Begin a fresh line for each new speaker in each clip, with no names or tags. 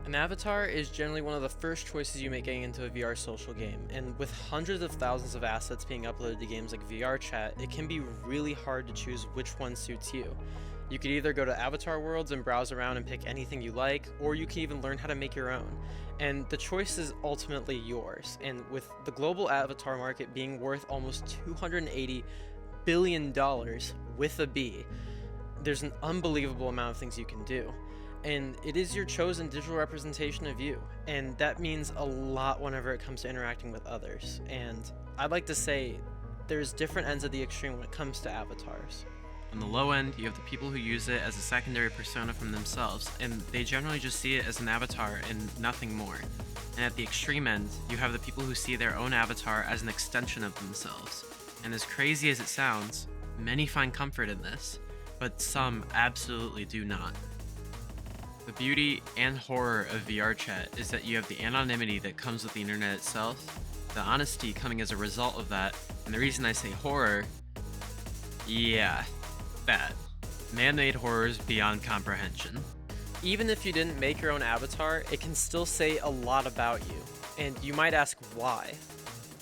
An avatar is generally one of the first choices you make getting into a VR social game, and with hundreds of thousands of assets being uploaded to games like VRChat, it can be really hard to choose which one suits you. You could either go to avatar worlds and browse around and pick anything you like, or you can even learn how to make your own. And the choice is ultimately yours, and with the global avatar market being worth almost $280 billion with a B, there's an unbelievable amount of things you can do. And it is your chosen digital representation of you, and that means a lot whenever it comes to interacting with others. And I'd like to say there's different ends of the extreme when it comes to avatars.
On the low end, you have the people who use it as a secondary persona from themselves, and they generally just see it as an avatar and nothing more. And at the extreme end, you have the people who see their own avatar as an extension of themselves. And as crazy as it sounds, many find comfort in this, but some absolutely do not. The beauty and horror of VRChat is that you have the anonymity that comes with the internet itself, the honesty coming as a result of that, and the reason I say horror, yeah, that. Man-made horrors beyond comprehension.
Even if you didn't make your own avatar, it can still say a lot about you. And you might ask why.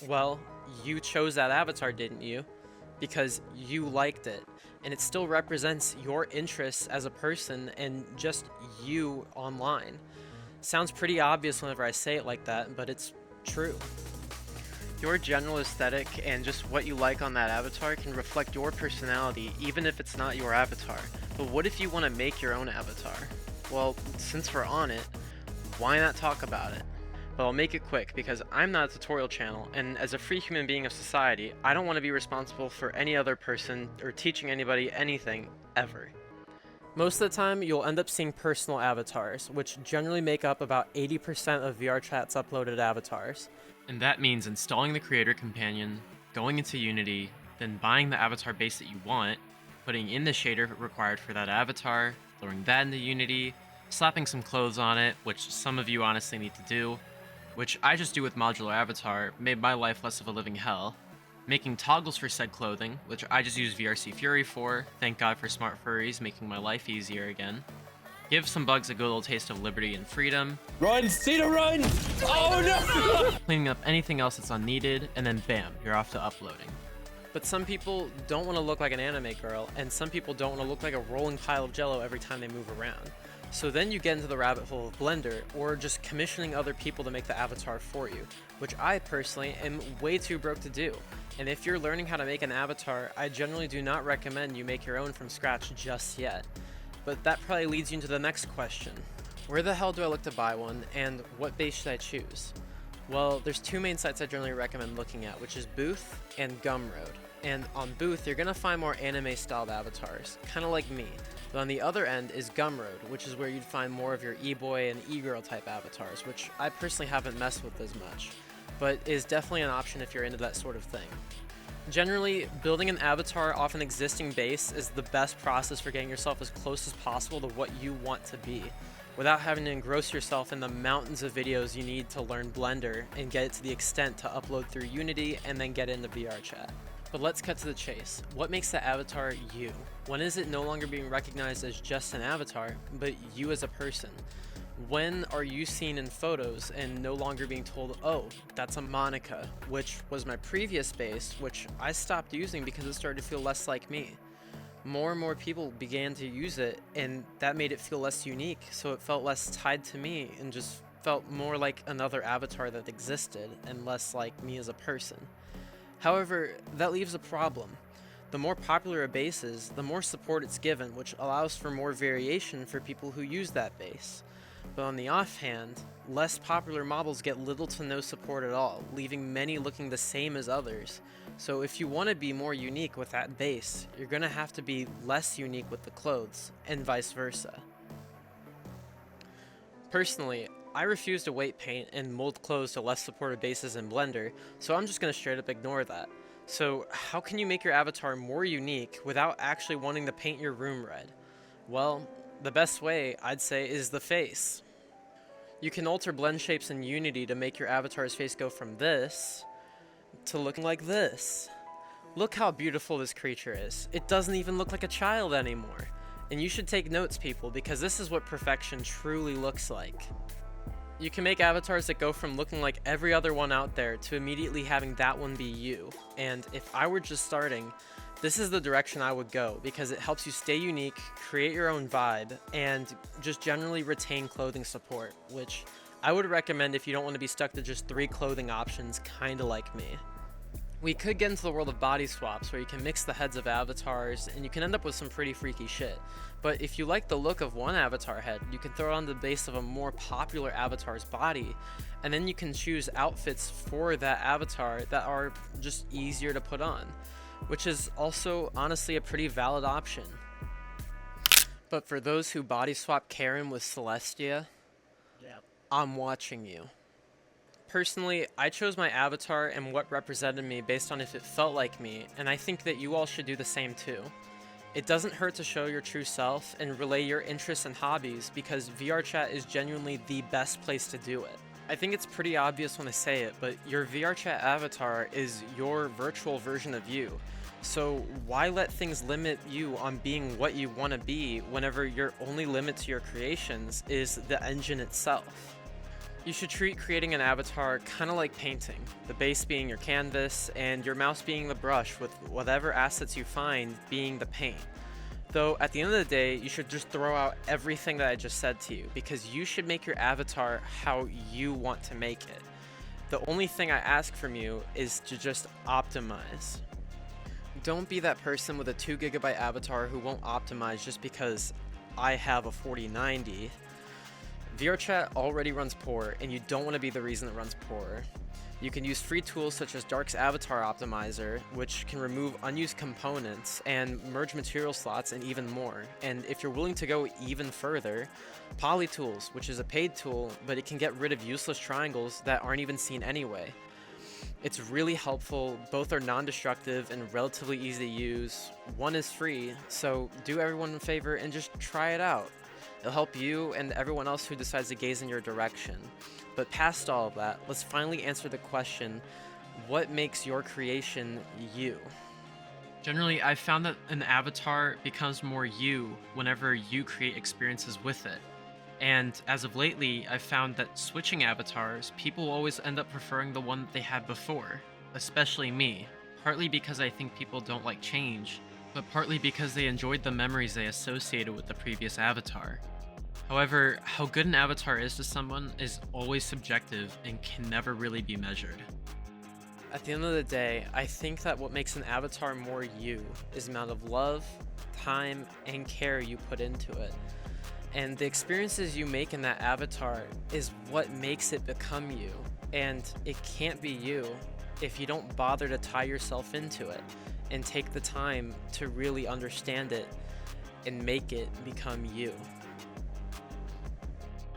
Well, you chose that avatar, didn't you? Because you liked it. And it still represents your interests as a person and just you online. Sounds pretty obvious whenever I say it like that, but it's true. Your general aesthetic and just what you like on that avatar can reflect your personality, even if it's not your avatar. But what if you want to make your own avatar? Well, since we're on it, why not talk about it? But I'll make it quick because I'm not a tutorial channel, and as a free human being of society, I don't want to be responsible for any other person or teaching anybody anything, ever. Most of the time, you'll end up seeing personal avatars, which generally make up about 80% of VRChat's uploaded avatars.
And that means installing the creator companion, going into Unity, then buying the avatar base that you want, putting in the shader required for that avatar, throwing that into Unity, slapping some clothes on it, which some of you honestly need to do, which I just do with Modular Avatar, made my life less of a living hell. Making toggles for said clothing, which I just use VRC Fury for, thank God for smart furries making my life easier again. Give some bugs a good old taste of liberty and freedom.
Run, Cedar, run! Oh no!
Cleaning up anything else that's unneeded, and then bam, you're off to uploading.
But some people don't want to look like an anime girl, and some people don't want to look like a rolling pile of jello every time they move around. So then you get into the rabbit hole of Blender, or just commissioning other people to make the avatar for you, which I personally am way too broke to do. And if you're learning how to make an avatar, I generally do not recommend you make your own from scratch just yet. But that probably leads you into the next question. Where the hell do I look to buy one, and what base should I choose? Well, there's two main sites I generally recommend looking at, which is Booth and Gumroad. And on Booth, you're gonna find more anime-styled avatars, kinda like me. But on the other end is Gumroad, which is where you'd find more of your e-boy and e-girl type avatars, which I personally haven't messed with as much, but is definitely an option if you're into that sort of thing. Generally, building an avatar off an existing base is the best process for getting yourself as close as possible to what you want to be, without having to engross yourself in the mountains of videos you need to learn Blender and get it to the extent to upload through Unity and then get into VRChat. But let's cut to the chase. What makes the avatar you? When is it no longer being recognized as just an avatar, but you as a person? When are you seen in photos and no longer being told, oh, that's a Monica, which was my previous base, which I stopped using because it started to feel less like me. More and more people began to use it, and that made it feel less unique, so it felt less tied to me and just felt more like another avatar that existed and less like me as a person. However, that leaves a problem. The more popular a base is, the more support it's given, which allows for more variation for people who use that base. But on the offhand, less popular models get little to no support at all, leaving many looking the same as others. So if you want to be more unique with that base, you're going to have to be less unique with the clothes, and vice versa. Personally, I refuse to weight paint and mold clothes to less supported bases in Blender, so I'm just going to straight up ignore that. So how can you make your avatar more unique without actually wanting to paint your room red? Well, the best way, I'd say, is the face. You can alter blend shapes in Unity to make your avatar's face go from this to looking like this. Look how beautiful this creature is. It doesn't even look like a child anymore. And you should take notes, people, because this is what perfection truly looks like. You can make avatars that go from looking like every other one out there to immediately having that one be you. And if I were just starting, this is the direction I would go because it helps you stay unique, create your own vibe, and just generally retain clothing support, which I would recommend if you don't want to be stuck to just 3 clothing options, kinda like me. We could get into the world of body swaps where you can mix the heads of avatars and you can end up with some pretty freaky shit. But if you like the look of one avatar head, you can throw it on the base of a more popular avatar's body, and then you can choose outfits for that avatar that are just easier to put on, which is also honestly a pretty valid option. But for those who body swap Karen with Celestia, I'm watching you. Personally, I chose my avatar and what represented me based on if it felt like me, and I think that you all should do the same too. It doesn't hurt to show your true self and relay your interests and hobbies because VRChat is genuinely the best place to do it. I think it's pretty obvious when I say it, but your VRChat avatar is your virtual version of you. So why let things limit you on being what you want to be whenever your only limit to your creations is the engine itself? You should treat creating an avatar kind of like painting, the base being your canvas and your mouse being the brush with whatever assets you find being the paint. Though at the end of the day, you should just throw out everything that I just said to you because you should make your avatar how you want to make it. The only thing I ask from you is to just optimize. Don't be that person with a 2GB avatar who won't optimize just because I have a 4090. VRChat already runs poor, and you don't want to be the reason it runs poor. You can use free tools such as Dark's Avatar Optimizer, which can remove unused components and merge material slots and even more. And if you're willing to go even further, PolyTools, which is a paid tool, but it can get rid of useless triangles that aren't even seen anyway. It's really helpful, both are non-destructive and relatively easy to use. One is free, so do everyone a favor and just try it out. It'll help you and everyone else who decides to gaze in your direction. But past all of that, let's finally answer the question, what makes your creation you?
Generally, I've found that an avatar becomes more you whenever you create experiences with it. And as of lately, I've found that switching avatars, people always end up preferring the one that they had before, especially me, partly because I think people don't like change, but partly because they enjoyed the memories they associated with the previous avatar. However, how good an avatar is to someone is always subjective and can never really be measured.
At the end of the day, I think that what makes an avatar more you is the amount of love, time, and care you put into it. And the experiences you make in that avatar is what makes it become you. And it can't be you if you don't bother to tie yourself into it and take the time to really understand it and make it become you.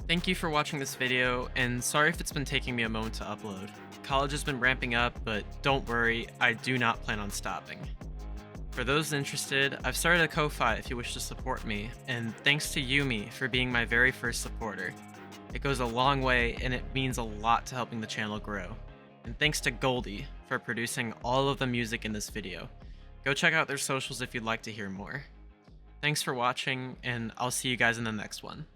Thank you for watching this video, and sorry if it's been taking me a moment to upload. College has been ramping up, but don't worry, I do not plan on stopping. For those interested, I've started a Ko-Fi if you wish to support me, and thanks to Yumi for being my very first supporter. It goes a long way, and it means a lot to helping the channel grow. And thanks to Goldie for producing all of the music in this video. Go check out their socials if you'd like to hear more. Thanks for watching, and I'll see you guys in the next one.